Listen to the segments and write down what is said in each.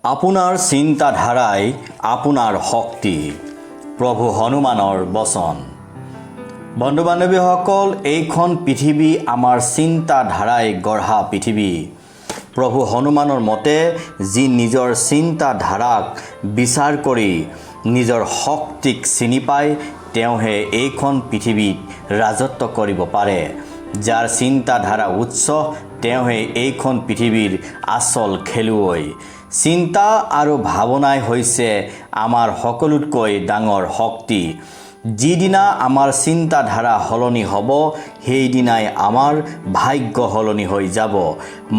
আপোনাৰ চিন্তাধাৰাই আপোনাৰ শক্তি। প্ৰভু হনুমানৰ বচন। বন্ধু বান্ধৱীসকল, এইখন পৃথিৱী আমাৰ চিন্তাধাৰাই গঢ়া পৃথিৱী। প্ৰভু হনুমানৰ মতে যি নিজৰ চিন্তাধাৰাক বিচাৰ কৰি নিজৰ শক্তিক চিনি পায়, তেওঁহে এইখন পৃথিৱীত ৰাজত্ব কৰিব পাৰে। যাৰ চিন্তাধাৰা উচ্চ, তেওঁহে এইখন পৃথিৱীৰ আচল খেলুৱৈ। চিন্তা আৰু ভাৱনাই হৈছে আমাৰ সকলোতকৈ ডাঙৰ শক্তি। যিদিনা আমাৰ চিন্তাধাৰা সলনি হ'ব, সেইদিনাই আমাৰ ভাগ্য সলনি হৈ যাব।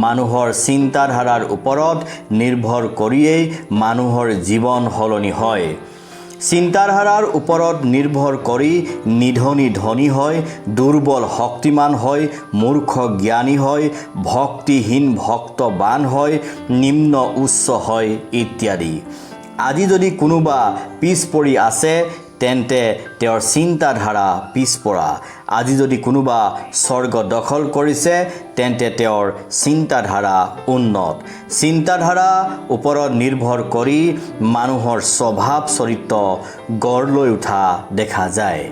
মানুহৰ চিন্তাধাৰাৰ ওপৰত নিৰ্ভৰ কৰিয়েই মানুহৰ জীৱন সলনি হয়। চিন্তাধাৰাৰ ওপৰত নিৰ্ভৰ কৰি নিধনী ধনী হয়, দুৰ্বল শক্তিমান হয়, মূৰ্খ জ্ঞানী হয়, ভক্তিহীন ভক্তবান হয়, নিম্ন উচ্চ হয় ইত্যাদি। আজি যদি কোনোবা পিছ পৰি আছে, তেন্তে তেওঁৰ চিন্তাধাৰা পিছপৰা। আজি যদি কোনোবা স্বৰ্গ দখল কৰিছে, তেন্তে তেওঁৰ চিন্তাধাৰা উন্নত। চিন্তাধাৰা ওপৰত নিৰ্ভৰ কৰি মানুহৰ স্বভাৱ চৰিত্ৰ গঢ় লৈ উঠা দেখা যায়।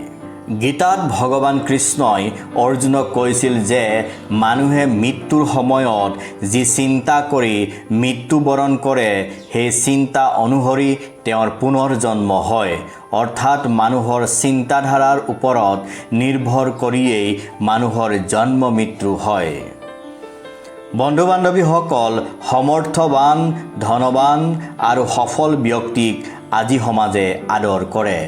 গীতাত ভগৱান কৃষ্ণই অৰ্জুনক কৈছিল যে মানুহে মৃত্যুৰ সময়ত যি চিন্তা কৰি মৃত্যুবৰণ কৰে, সেই চিন্তা অনুসৰি তেওঁৰ পুনৰ্জন্ম হয়। অৰ্থাৎ মানুহৰ চিন্তাধাৰাৰ ওপৰত নিৰ্ভৰ কৰিয়েই মানুহৰ জন্ম মৃত্যু হয়। বন্ধু বান্ধৱীসকল, সমৰ্থবান, ধনবান আৰু সফল ব্যক্তিক আজি সমাজে আদৰ কৰে।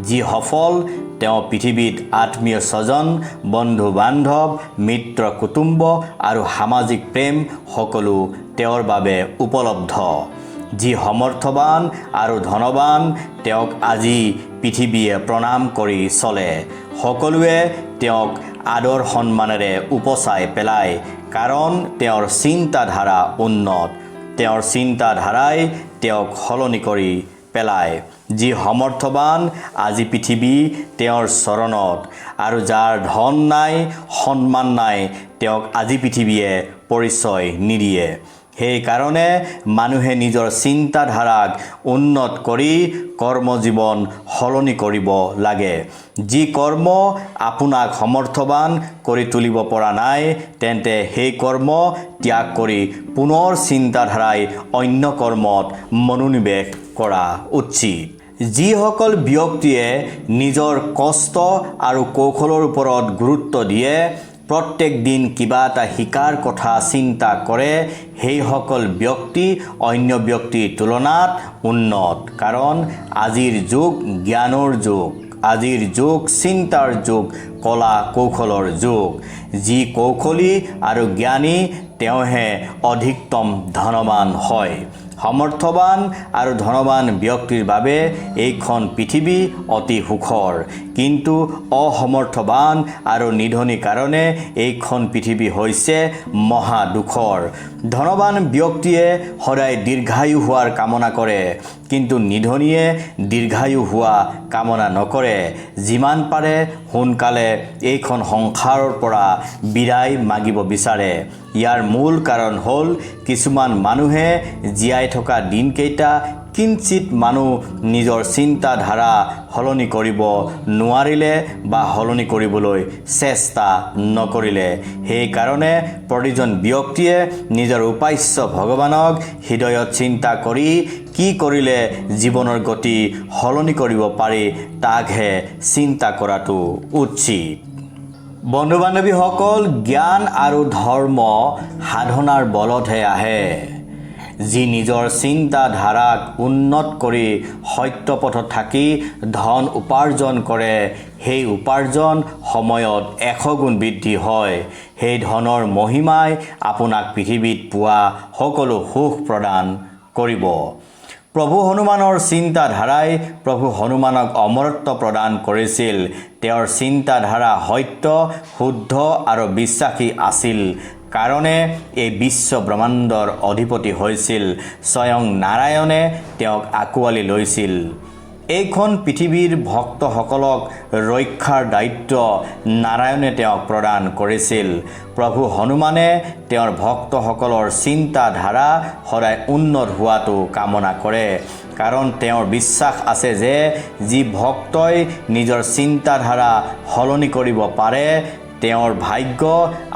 যি সফল, তেওঁ পৃথিৱীত আত্মীয় স্বজন, বন্ধু বান্ধৱ, মিত্ৰ কুটুম্ব আৰু সামাজিক প্ৰেম সকলো তেওঁৰ বাবে উপলব্ধ। যি সমৰ্থবান আৰু ধনবান, তেওঁক আজি পৃথিৱীয়ে প্ৰণাম কৰি চলে। সকলোৱে তেওঁক আদৰ সন্মানেৰে উপচাই পেলায়, কাৰণ তেওঁৰ চিন্তাধাৰা উন্নত। তেওঁৰ চিন্তাধাৰাই তেওঁক সলনি কৰি পেলায়। যি সমৰ্থবান, আজি পৃথিৱী তেওঁৰ চৰণত, আৰু যাৰ ধন নাই, সন্মান নাই, তেওঁক আজি পৃথিৱীয়ে পৰিচয় নিদিয়ে। সেইকাৰণে মানুহে নিজৰ চিন্তাধাৰাক উন্নত কৰি কৰ্মজীৱন সলনি কৰিব লাগে। যি কৰ্ম আপোনাক সমৰ্থবান কৰি তুলিব পৰা নাই, তেন্তে সেই কৰ্ম ত্যাগ কৰি পুনৰ চিন্তাধাৰাই অন্য কৰ্মত মনোনিৱেশ কৰা উচিত। যিসকল ব্যক্তিয়ে নিজৰ কষ্ট আৰু কৌশলৰ ওপৰত গুৰুত্ব দিয়ে, প্ৰত্যেক দিন কিবা এটা শিকাৰ কথা চিন্তা কৰে, সেইসকল ব্যক্তি অন্য ব্যক্তিৰ তুলনাত উন্নত। কাৰণ আজিৰ যুগ জ্ঞানৰ যুগ, আজিৰ যুগ চিন্তাৰ যুগ, কলা কৌশলৰ যুগ। যি কৌশলী আৰু জ্ঞানী, তেওঁহে অধিকতম ধনৱান হয়। সমৰ্থবান আৰু ধনৱান ব্যক্তিৰ বাবে এইখন পৃথিৱী অতি সুখৰ, কিন্তু অসমৰ্থবান আৰু নিধনীৰ কাৰণে এইখন পৃথিৱী হৈছে মহা দুখৰ। ধনৱান ব্যক্তিয়ে সদায় দীৰ্ঘায়ু হোৱাৰ কামনা কৰে, কিন্তু নিধনীয়ে দীৰ্ঘায়ু হোৱা কামনা নকৰে। যিমান পাৰে সোনকালে এইখন সংসাৰৰ পৰা বিদায় মাগিব বিচাৰে। ইয়াৰ মূল কাৰণ হ'ল, কিছুমান মানুহে জীয়াই থকা দিনকেইটা কিঞ্চিত মানুহ নিজৰ চিন্তাধাৰা সলনি কৰিব নোৱাৰিলে বা সলনি কৰিবলৈ চেষ্টা নকৰিলে। সেইকাৰণে প্ৰতিজন ব্যক্তিয়ে নিজৰ উপাস্য ভগৱানক হৃদয়ত চিন্তা কৰি কি কৰিলে জীৱনৰ গতি সলনি কৰিব পাৰি, তাকহে চিন্তা কৰাটো উচিত। বন্ধু বান্ধৱীসকল, জ্ঞান আৰু ধৰ্ম সাধনাৰ বলতহে আহে। যি নিজৰ চিন্তাধাৰাক উন্নত কৰি সত্য পথত থাকি ধন উপাৰ্জন কৰে, সেই উপাৰ্জন সময়ত 100 গুণ বৃদ্ধি হয়। সেই ধনৰ মহিমাই আপোনাক পৃথিৱীত পোৱা সকলো সুখ প্ৰদান কৰিব। প্ৰভু হনুমানৰ চিন্তাধাৰাই প্ৰভু হনুমানক অমৰত্ব প্ৰদান কৰিছিল। তেওঁৰ চিন্তাধাৰা সত্য, শুদ্ধ আৰু বিশ্বাসী আছিল কাৰণে এই বিশ্ব ব্ৰহ্মাণ্ডৰ অধিপতি হৈছিল। স্বয়ং নাৰায়ণে তেওঁক আঁকোৱালি লৈছিল। এইখন পৃথিৱীৰ ভক্তসকলক ৰক্ষাৰ দায়িত্ব নাৰায়ণে তেওঁক প্ৰদান কৰিছিল। প্ৰভু হনুমানে তেওঁৰ ভক্তসকলৰ চিন্তাধাৰা সদায় উন্নত হোৱাটো কামনা কৰে, কাৰণ তেওঁৰ বিশ্বাস আছে যে যি ভক্তই নিজৰ চিন্তাধাৰা সলনি কৰিব পাৰে তেওঁৰ ভাগ্য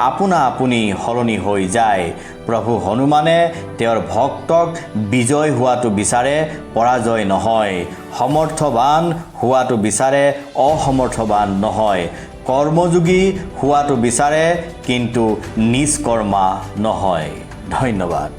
আপোনা আপুনি সলনি হৈ যায়। প্ৰভু হনুমানে তেওঁৰ ভক্তক বিজয় হোৱাটো বিচাৰে, পৰাজয় নহয়। সমৰ্থবান হোৱাটো বিচাৰে, অসমৰ্থবান নহয়। কৰ্মযোগী হোৱাটো বিচাৰে, কিন্তু নিষ্কৰ্মা নহয়। ধন্যবাদ।